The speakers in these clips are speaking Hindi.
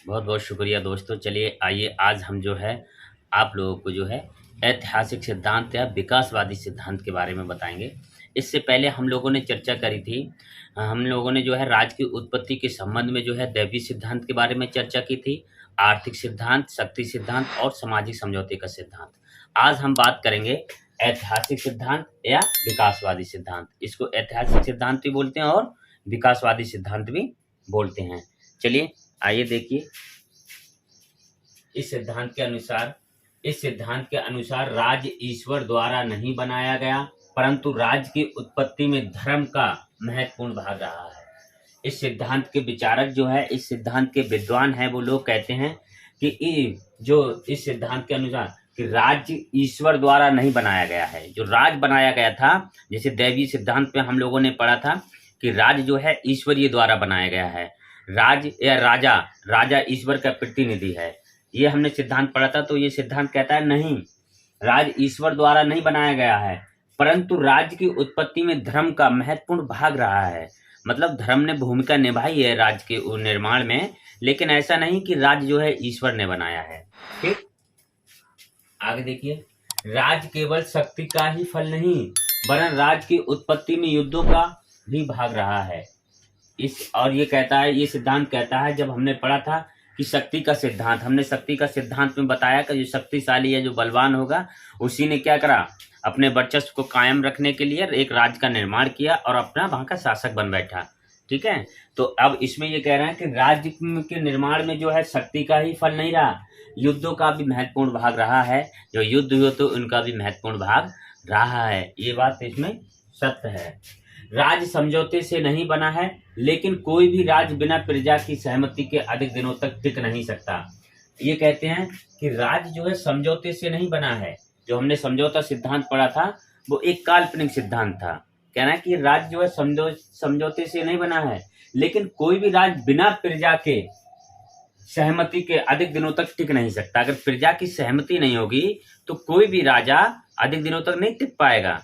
बहुत बहुत शुक्रिया दोस्तों। चलिए आइए आज हम जो है आप लोगों को जो है ऐतिहासिक सिद्धांत या विकासवादी सिद्धांत के बारे में बताएंगे। इससे पहले हम लोगों ने चर्चा करी थी। हम लोगों ने जो है राज्य की उत्पत्ति के संबंध में जो है दैवीय सिद्धांत के बारे में चर्चा की थी, आर्थिक सिद्धांत, शक्ति सिद्धांत और सामाजिक समझौते का सिद्धांत। आज हम बात करेंगे ऐतिहासिक सिद्धांत या विकासवादी सिद्धांत। इसको ऐतिहासिक सिद्धांत भी बोलते हैं और विकासवादी सिद्धांत भी बोलते हैं। चलिए आइए देखिए। इस सिद्धांत के अनुसार राज्य ईश्वर द्वारा नहीं बनाया गया, परंतु राज्य की उत्पत्ति में धर्म का महत्वपूर्ण भाग रहा है। इस सिद्धांत के विचारक जो है, इस सिद्धांत के विद्वान हैं, वो लोग कहते हैं कि इस सिद्धांत के अनुसार कि राज्य ईश्वर द्वारा नहीं बनाया गया है। जो राज बनाया गया था, जैसे दैवीय सिद्धांत पे हम लोगों ने पढ़ा था कि राज्य जो है ईश्वरीय द्वारा बनाया गया है। राज या राजा ईश्वर का प्रतिनिधि है, ये हमने सिद्धांत पढ़ा था। तो ये सिद्धांत कहता है नहीं, राज ईश्वर द्वारा नहीं बनाया गया है, परंतु राज्य की उत्पत्ति में धर्म का महत्वपूर्ण भाग रहा है। मतलब धर्म ने भूमिका निभाई है राज्य के निर्माण में, लेकिन ऐसा नहीं कि राज्य जो है ईश्वर ने बनाया है। ठीक, आगे देखिए। राज्य केवल शक्ति का ही फल नहीं, वरन राज्य की उत्पत्ति में युद्धों का भी भाग रहा है। ये सिद्धांत कहता है, जब हमने पढ़ा था कि शक्ति का सिद्धांत, हमने शक्ति का सिद्धांत में बताया कि जो शक्तिशाली है, जो बलवान होगा, उसी ने क्या करा, अपने वर्चस्व को कायम रखने के लिए एक राज्य का निर्माण किया और अपना वहां का शासक बन बैठा। ठीक है, तो अब इसमें ये कह रहे हैं कि राज्य के निर्माण में जो है शक्ति का ही फल नहीं रहा, युद्धों का भी महत्वपूर्ण भाग रहा है। जो युद्ध हुए तो उनका भी महत्वपूर्ण भाग रहा है। ये बात इसमें सत्य है। राज्य समझौते से नहीं बना है, लेकिन कोई भी राज्य बिना प्रजा की सहमति के अधिक दिनों तक टिक नहीं सकता। ये कहते हैं कि राज्य जो है समझौते से नहीं बना है। जो हमने समझौता सिद्धांत पढ़ा था वो एक काल्पनिक सिद्धांत था। कहना है कि राज्य जो है समझौते से नहीं बना है, लेकिन कोई भी राज्य बिना प्रजा के सहमति के अधिक दिनों तक टिक नहीं सकता। अगर प्रजा की सहमति नहीं होगी तो कोई भी राजा अधिक दिनों तक नहीं टिक पाएगा।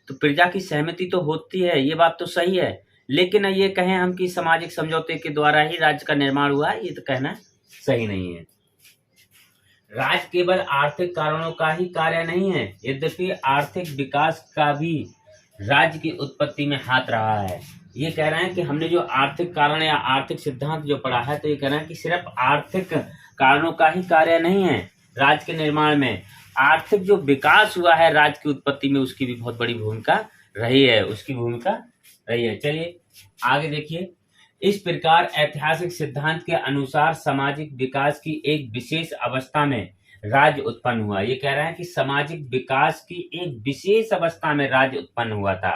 तो प्रजा की सहमति तो होती है, ये बात तो सही है, लेकिन ये कहें हम कि सामाजिक समझौते के द्वारा ही राज्य का निर्माण हुआ, ये तो कहना सही नहीं है। राज्य केवल आर्थिक कारणों का ही कार्य नहीं है, यद्यपि आर्थिक विकास का भी राज्य की उत्पत्ति में हाथ रहा है। ये कह रहे हैं कि हमने जो आर्थिक कारण या आर्थिक सिद्धांत जो पढ़ा है, तो ये कह रहे हैं कि सिर्फ आर्थिक कारणों का ही कार्य नहीं है राज्य के निर्माण में, आर्थिक जो विकास हुआ है राज्य की उत्पत्ति में, उसकी भी बहुत बड़ी भूमिका रही है। चलिए आगे देखिए। इस प्रकार ऐतिहासिक सिद्धांत के अनुसार सामाजिक विकास की एक विशेष अवस्था में राज्य उत्पन्न हुआ। ये कह रहे हैं कि सामाजिक विकास की एक विशेष अवस्था में राज्य उत्पन्न हुआ था।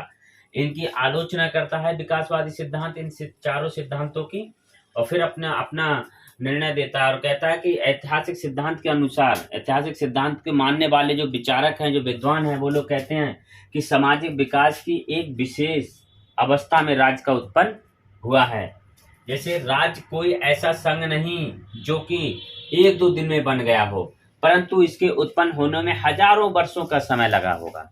इनकी आलोचना करता है विकासवादी सिद्धांत इन चारों सिद्धांतों की, और फिर अपना निर्णय देता है और कहता है कि ऐतिहासिक सिद्धांत के अनुसार, ऐतिहासिक सिद्धांत के मानने वाले जो विचारक हैं, जो विद्वान हैं, वो लोग कहते हैं कि सामाजिक विकास की एक विशेष अवस्था में राज्य का उत्पन्न हुआ है। जैसे राज्य कोई ऐसा संघ नहीं जो कि एक दो दिन में बन गया हो, परंतु इसके उत्पन्न होने में हजारों वर्षों का समय लगा होगा।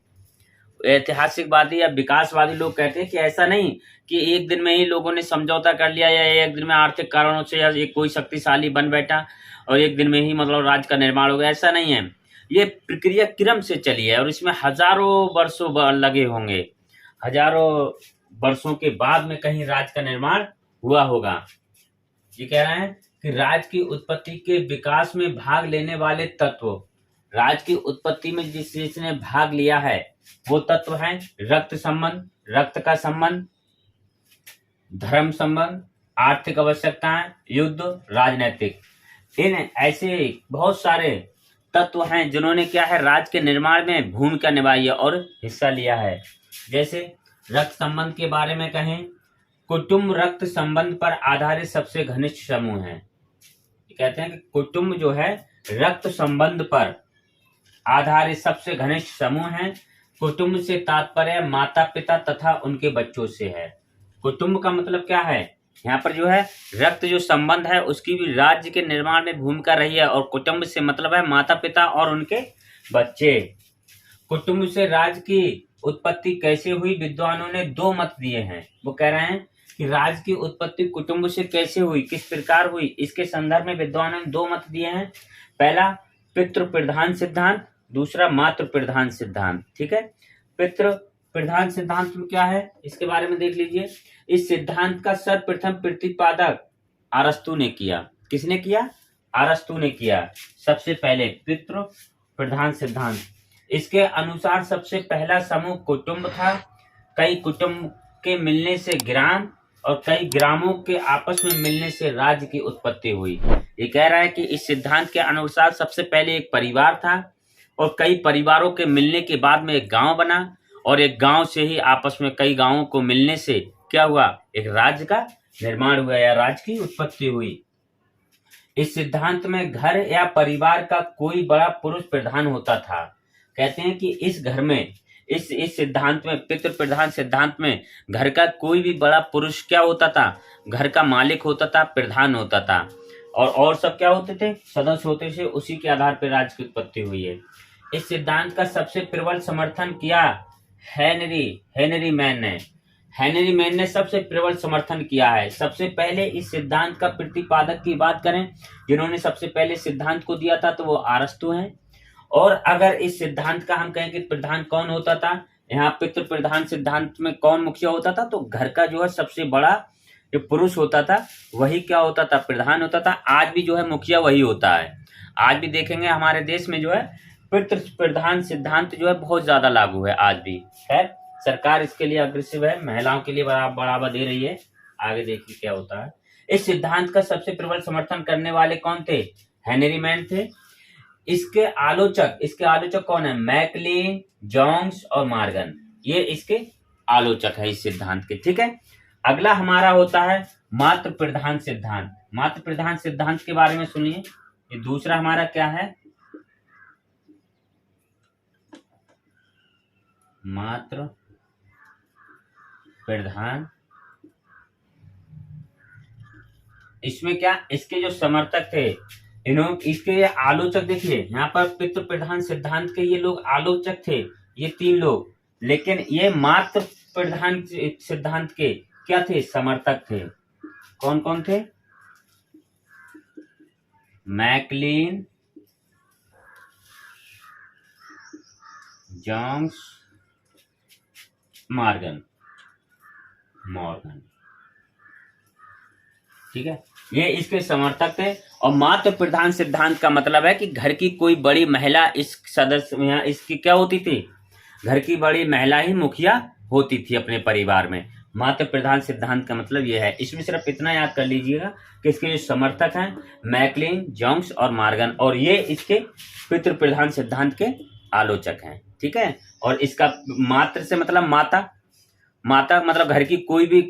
ऐतिहासिकवादी या विकासवादी लोग कहते हैं कि ऐसा नहीं कि एक दिन में ही लोगों ने समझौता कर लिया, या एक दिन में आर्थिक कारणों से या एक कोई शक्तिशाली बन बैठा और एक दिन में ही मतलब राज्य का निर्माण हो गया। ऐसा नहीं है, ये प्रक्रिया क्रम से चली है और इसमें हजारों वर्षों लगे होंगे। हजारों वर्षों के बाद में कहीं राज्य का निर्माण हुआ होगा। ये कह रहे हैं कि राज्य की उत्पत्ति के विकास में भाग लेने वाले तत्व, राज्य की उत्पत्ति में जिसने भाग लिया है वो तत्व हैं रक्त संबंध, रक्त का संबंध, धर्म संबंध, आर्थिक आवश्यकताएं, युद्ध, राजनीतिक। इन ऐसे बहुत सारे तत्व हैं जिन्होंने क्या है राज्य के निर्माण में भूमिका निभाई है और हिस्सा लिया है। जैसे रक्त संबंध के बारे में कहें, कुटुंब रक्त संबंध पर आधारित सबसे घनिष्ठ समूह है। कहते हैं कि कुटुंब जो है रक्त संबंध पर आधारित सबसे घनिष्ठ समूह है। कुटुंब से तात्पर्य माता पिता तथा उनके बच्चों से है। कुटुंब का मतलब क्या है, यहाँ पर जो है रक्त जो संबंध है उसकी भी राज्य के निर्माण में भूमिका रही है, और कुटुंब से मतलब है माता पिता और उनके बच्चे। कुटुंब से राज्य की उत्पत्ति कैसे हुई, विद्वानों ने दो मत दिए हैं। वो कह रहे हैं कि राज्य की उत्पत्ति कुटुंब से कैसे हुई, किस प्रकार हुई, इसके संदर्भ में विद्वानों ने दो मत दिए हैं। पहला पितृ प्रधान सिद्धांत, दूसरा मातृ प्रधान सिद्धांत। ठीक है, पितृ प्रधान सिद्धांत में क्या है इसके बारे में देख लीजिए। इस सिद्धांत का सर्वप्रथम प्रतिपादक अरस्तु ने किया। किसने किया? अरस्तु ने किया सबसे पहले पितृ प्रधान सिद्धांत। इसके अनुसार सबसे पहला समूह कुटुंब था। कई कुटुंब के मिलने से ग्राम और कई ग्रामों के आपस में मिलने से राज्य की उत्पत्ति हुई। ये कह रहा है कि इस सिद्धांत के अनुसार सबसे पहले एक परिवार था और कई परिवारों के मिलने के बाद में एक गांव बना और एक गांव से ही आपस में कई गांवों को मिलने से क्या हुआ? एक राज्य का निर्माण हुआ या राज्य की उत्पत्ति हुई। इस सिद्धांत में घर या परिवार का कोई बड़ा पुरुष प्रधान होता था। कहते हैं कि इस घर में इस सिद्धांत में, पितृ प्रधान सिद्धांत में घर का कोई भी बड़ा पुरुष क्या होता था? घर का मालिक होता था, प्रधान होता था। और सब क्या होते थे? सदस्य होते थे। उसी के आधार पर राज्य की उत्पत्ति हुई है। इस सिद्धांत का सबसे प्रबल समर्थन किया हेनरी मैन ने सबसे प्रबल समर्थन किया है। सबसे पहले इस सिद्धांत का प्रतिपादक की बात करें, जिन्होंने सबसे पहले सिद्धांत को दिया था, तो वो अरस्तु हैं। और अगर इस सिद्धांत का हम कहें कि प्रधान कौन होता था, यहाँ पितृ प्रधान सिद्धांत में कौन मुखिया होता था, तो घर का जो है सबसे बड़ा जो पुरुष होता था वही क्या होता था? प्रधान होता था। आज भी जो है मुखिया वही होता है। आज भी देखेंगे हमारे देश में जो है पितृ प्रधान सिद्धांत जो है बहुत ज्यादा लागू है आज भी। खैर, सरकार इसके लिए अग्रेसिव है, महिलाओं के लिए बढ़ावा दे रही है। आगे देखिए क्या होता है। इस सिद्धांत का सबसे प्रबल समर्थन करने वाले कौन थे? हेनरी मैन थे। इसके आलोचक कौन है? मैकलीन, जोन्स और मॉर्गन। ये इसके आलोचक है इस सिद्धांत के। ठीक है, अगला हमारा होता है मातृ प्रधान सिद्धांत। मातृ प्रधान सिद्धांत के बारे में सुनिए। ये दूसरा हमारा क्या है? मातृ प्रधान। इसमें क्या, इसके जो समर्थक थे, इसके आलोचक देखिए, यहाँ पर पितृ प्रधान सिद्धांत के ये लोग आलोचक थे, ये तीन लोग। लेकिन ये मातृ प्रधान सिद्धांत के क्या थे? समर्थक थे। कौन कौन थे? McLean, Jones, Morgan. ठीक है, ये इसके समर्थक थे। और मातृ प्रधान सिद्धांत का मतलब है कि घर की कोई बड़ी महिला इस सदस्य यहाँ इसकी क्या होती थी? घर की बड़ी महिला ही मुखिया होती थी अपने परिवार में। मातृ प्रधान सिद्धांत का मतलब यह है। इसमें सिर्फ इतना याद कर लीजिएगा कि इसके जो समर्थक हैं मैकलीन, जोन्स और मॉर्गन, और ये इसके पितृ प्रधान सिद्धांत के आलोचक हैं। ठीक है, और इसका मातृ से मतलब माता मतलब घर की कोई भी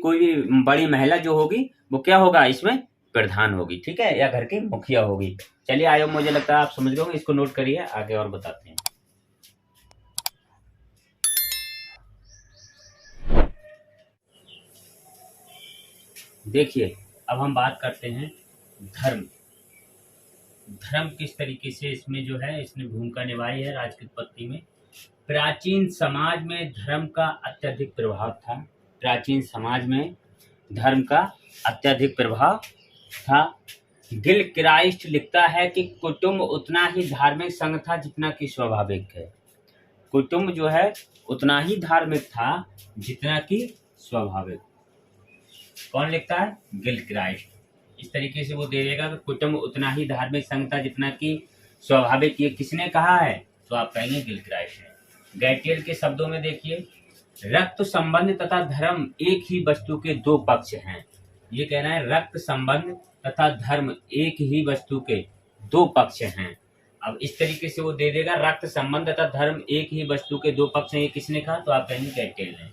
बड़ी महिला जो होगी वो क्या होगा? इसमें प्रधान होगी। ठीक है, या घर की मुखिया होगी। चलिए आयो, मुझे लगता है आप समझ गए होंगे। इसको नोट करिए, आगे और बताते हैं। देखिए, अब हम बात करते हैं धर्म किस तरीके से इसमें जो है इसने भूमिका निभाई है राज्य की उत्पत्ति में। प्राचीन समाज में धर्म का अत्यधिक प्रभाव था। प्राचीन समाज में धर्म का अत्यधिक प्रभाव था। गिल क्राइस्ट लिखता है कि कुटुंब उतना ही धार्मिक संघ था जितना कि स्वाभाविक है। कुटुंब जो है उतना ही धार्मिक था जितना कि स्वाभाविक। कौन लिखता है? गिल क्राइस्ट। इस तरीके से वो दे देगा कि कुटुंब उतना ही धार्मिक संघ था जितना कि स्वाभाविक। ये किसने कहा है? तो आप कहेंगे गिल क्राइस्ट है। गैटियल के शब्दों में देखिए, रक्त संबंध तथा धर्म एक ही वस्तु के दो पक्ष हैं। ये कहना है रक्त संबंध तथा धर्म एक ही वस्तु के दो पक्ष हैं। अब इस तरीके से वो दे देगा रक्त संबंध तथा धर्म एक ही वस्तु के दो पक्ष हैं। ये किसने कहा? तो आप कहेंगे गैटियल ने।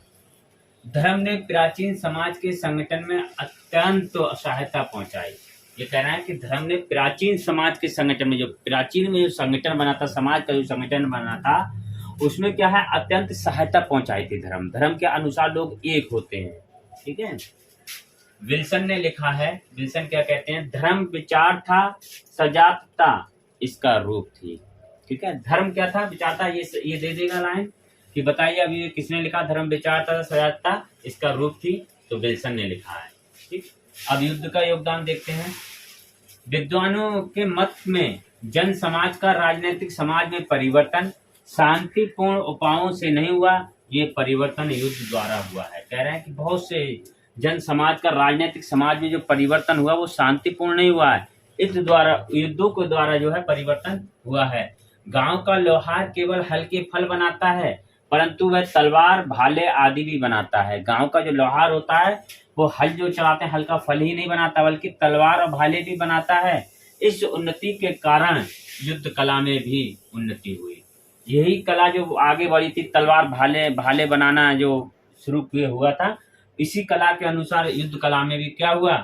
धर्म ने प्राचीन समाज के संगठन में अत्यंत सहायता पहुंचाई। ये कहना है कि धर्म ने प्राचीन समाज के संगठन में, जो प्राचीन में जो संगठन बना था, समाज का जो संगठन बना था, उसमें क्या है? अत्यंत सहायता पहुंचाई थी धर्म के अनुसार लोग एक होते हैं। ठीक है, विल्सन ने लिखा है, विल्सन क्या कहते हैं? धर्म विचार था, सजातता इसका रूप थी। ठीक है, धर्म क्या था? विचार था। ये दे देगा लाइन कि बताइए अभी किसने लिखा? धर्म विचार था, सजातता इसका रूप थी। तो विल्सन ने लिखा है। ठीक, अब युद्ध का योगदान देखते हैं। विद्वानों के मत में जन समाज का राजनीतिक समाज में परिवर्तन शांतिपूर्ण उपायों से नहीं हुआ, ये परिवर्तन युद्ध द्वारा हुआ है। कह रहे हैं कि बहुत से जन समाज का राजनीतिक समाज में जो परिवर्तन हुआ वो शांतिपूर्ण नहीं हुआ है, युद्धों के द्वारा जो है परिवर्तन हुआ है। गांव का लोहार केवल हल्के फल बनाता है, परंतु वह तलवार भाले आदि भी बनाता है। गांव का जो लोहार होता है वो हल जो चलाते हैं हल्का फल ही नहीं बनाता, बल्कि तलवार और भाले भी बनाता है। इस उन्नति के कारण युद्ध कला में भी उन्नति हुई। यही कला जो आगे बढ़ी थी, तलवार भाले बनाना जो शुरू हुआ था, इसी कला के अनुसार युद्ध कला में भी क्या हुआ,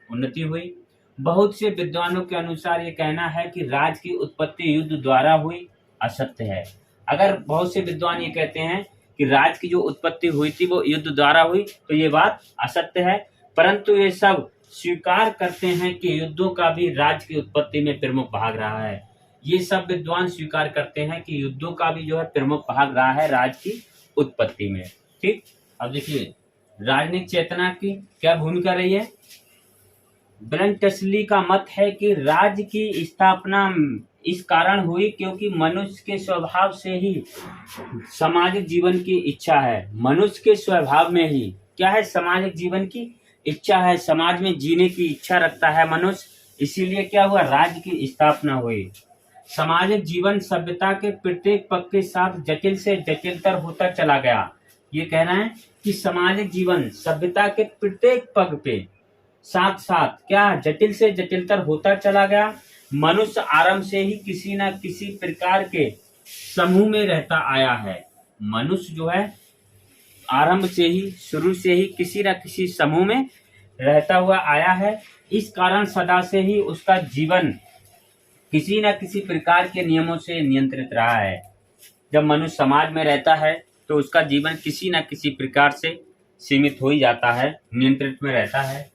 उन्नति हुई। बहुत से विद्वानों के अनुसार ये कहना है कि राज की उत्पत्ति युद्ध द्वारा हुई असत्य है। अगर बहुत से विद्वान ये कहते हैं कि राज की जो उत्पत्ति हुई थी वो युद्ध द्वारा हुई, तो ये बात असत्य है। परंतु ये सब स्वीकार करते हैं कि युद्धों का भी राज की उत्पत्ति में प्रमुख भाग रहा है। ये सब विद्वान स्वीकार करते हैं कि युद्धों का भी जो है प्रमुख भाग रहा है राज की उत्पत्ति में। ठीक, अब देखिए राजनीतिक चेतना की क्या भूमिका रही है। ब्रंटसली का मत है कि राज्य की स्थापना इस कारण हुई क्योंकि मनुष्य के स्वभाव से ही सामाजिक जीवन की इच्छा है। मनुष्य के स्वभाव में ही क्या है, सामाजिक जीवन की इच्छा है, समाज में जीने की इच्छा रखता है मनुष्य, इसीलिए क्या हुआ, राज्य की स्थापना हुई। सामाजिक जीवन सभ्यता के प्रत्येक पक्ष के साथ जटिल से जटिलतर होता चला गया। ये कहना है कि सामाजिक जीवन सभ्यता के प्रत्येक पग पे साथ साथ क्या जटिल से जटिलतर होता चला गया। मनुष्य आरंभ से ही किसी न किसी प्रकार के समूह में रहता आया है। मनुष्य जो है आरंभ से ही, शुरू से ही किसी न किसी समूह में रहता हुआ आया है। इस कारण सदा से ही उसका जीवन किसी न किसी प्रकार के नियमों से नियंत्रित रहा है। जब मनुष्य समाज में रहता है तो उसका जीवन किसी न किसी प्रकार से सीमित हो ही जाता है, नियंत्रित में रहता है,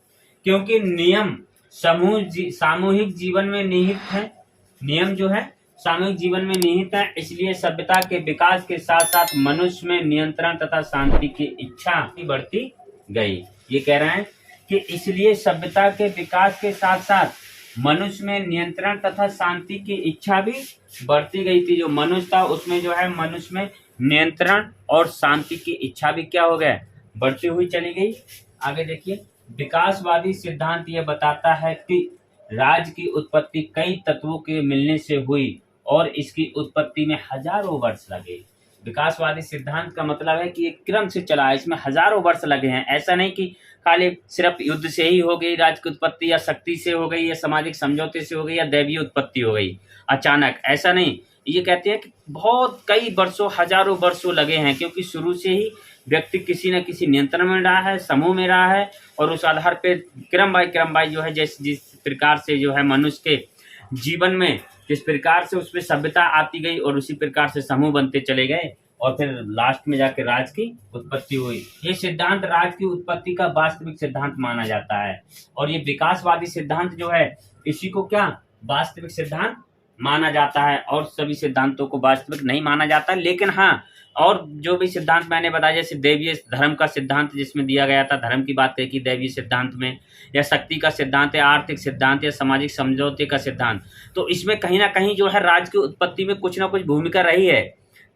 क्योंकि नियम सामूहिक जीवन में निहित है। नियम जो है सामूहिक जीवन में निहित है, इसलिए सभ्यता के विकास के साथ साथ मनुष्य में नियंत्रण तथा शांति की इच्छा बढ़ती गई। ये कह रहे हैं कि इसलिए सभ्यता के विकास के साथ साथ मनुष्य में नियंत्रण तथा शांति की इच्छा भी बढ़ती गई थी। जो मनुष्य था उसमें जो है मनुष्य में नियंत्रण और शांति की इच्छा भी क्या हो गया, बढ़ती हुई चली गई। आगे देखिए, विकासवादी सिद्धांत यह बताता है कि राज्य की उत्पत्ति कई तत्वों के मिलने से हुई और इसकी उत्पत्ति में हजारों वर्ष लगे। विकासवादी सिद्धांत का मतलब है कि ये क्रम से चला है, इसमें हजारों वर्ष लगे हैं। ऐसा नहीं कि खाली सिर्फ युद्ध से ही हो गई राज्य की उत्पत्ति, या शक्ति से हो गई, या सामाजिक समझौते से हो गई, या दैवीय उत्पत्ति हो गई अचानक, ऐसा नहीं। ये कहते हैं कि बहुत कई वर्षों, हजारों वर्षों लगे हैं, क्योंकि शुरू से ही व्यक्ति किसी न किसी नियंत्रण में रहा है, समूह में रहा है, और उस आधार पे क्रम बाय जो है जिस प्रकार से जो है मनुष्य के जीवन में जिस प्रकार से उसमें सभ्यता आती गई और उसी प्रकार से समूह बनते चले गए और फिर लास्ट में जाके राज की उत्पत्ति हुई। ये सिद्धांत राज की उत्पत्ति का वास्तविक सिद्धांत माना जाता है। और ये विकासवादी सिद्धांत जो है इसी को क्या वास्तविक सिद्धांत माना जाता है, और सभी सिद्धांतों को वास्तविक नहीं माना जाता। लेकिन हाँ, और जो भी सिद्धांत मैंने बताया, जैसे दैवीय धर्म का सिद्धांत जिसमें दिया गया था, धर्म की बात है कि दैवीय सिद्धांत में, या शक्ति का सिद्धांत है, आर्थिक सिद्धांत या सामाजिक समझौते का सिद्धांत, तो इसमें कहीं ना कहीं जो है राज की उत्पत्ति में कुछ ना कुछ भूमिका रही है,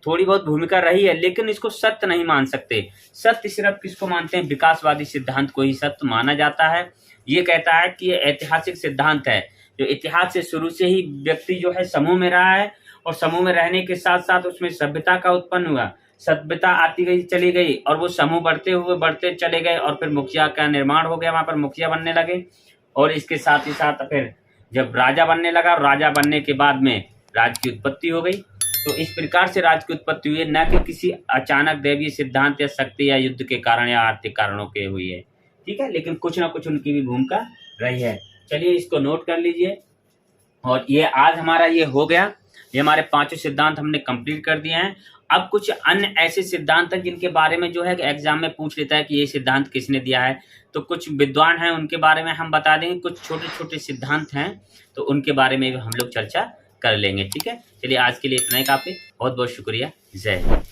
थोड़ी बहुत भूमिका रही है, लेकिन इसको सत्य नहीं मान सकते। सत्य सिर्फ किसको मानते हैं, विकासवादी सिद्धांत को ही सत्य माना जाता है। ये कहता है कि ये ऐतिहासिक सिद्धांत है, जो इतिहास से शुरू से ही व्यक्ति जो है समूह में रहा है, और समूह में रहने के साथ साथ उसमें सभ्यता का उत्पन्न हुआ, सभ्यता आती गई चली गई, और वो समूह बढ़ते चले गए, और फिर मुखिया का निर्माण हो गया, वहां पर मुखिया बनने लगे, और इसके साथ ही साथ फिर जब राजा बनने लगा, राजा बनने के बाद में राज्य की उत्पत्ति हो गई। तो इस प्रकार से राज्य की उत्पत्ति हुई है, न कि किसी अचानक दैवीय सिद्धांत या शक्ति या युद्ध के कारण या आर्थिक कारणों के हुई है। ठीक है, लेकिन कुछ ना कुछ उनकी भी भूमिका रही है। चलिए इसको नोट कर लीजिए। और ये आज हमारा ये हो गया, ये हमारे 5 सिद्धांत हमने कंप्लीट कर दिए हैं। अब कुछ अन्य ऐसे सिद्धांत हैं जिनके बारे में जो है एग्जाम में पूछ लेता है कि ये सिद्धांत किसने दिया है, तो कुछ विद्वान हैं उनके बारे में हम बता देंगे। कुछ छोटे छोटे सिद्धांत हैं तो उनके बारे में भी हम लोग चर्चा कर लेंगे। ठीक है, चलिए आज के लिए इतना ही काफी। बहुत बहुत शुक्रिया। जय हिंद।